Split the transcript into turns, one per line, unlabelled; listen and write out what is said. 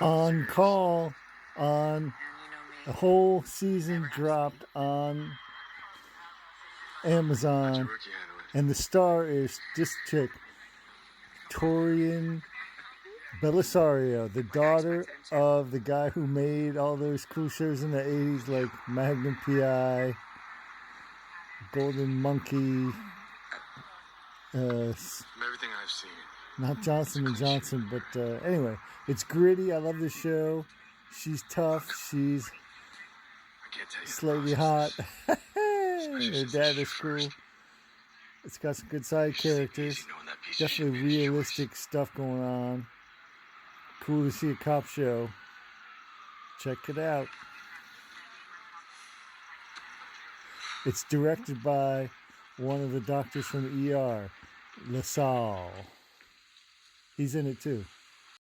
On Call on a whole season dropped on Amazon, and the star is this chick, Torian Belisario, the daughter of the guy who made all those cool shows in the 80s like Magnum PI, Golden Monkey,
From everything I've seen,
not Johnson and Johnson, but anyway, it's gritty. I love the show. She's tough. She's
I can't tell you the
slightly hot.
process. Especially
Her
since
dad
it's
is cool.
first.
It's got some good side
Just sleep
characters.
easy knowing that piece of shit
Definitely
man is yours.
realistic stuff going on. Cool to see a cop show. Check it out. It's directed by one of the doctors from ER, LaSalle. He's in it too.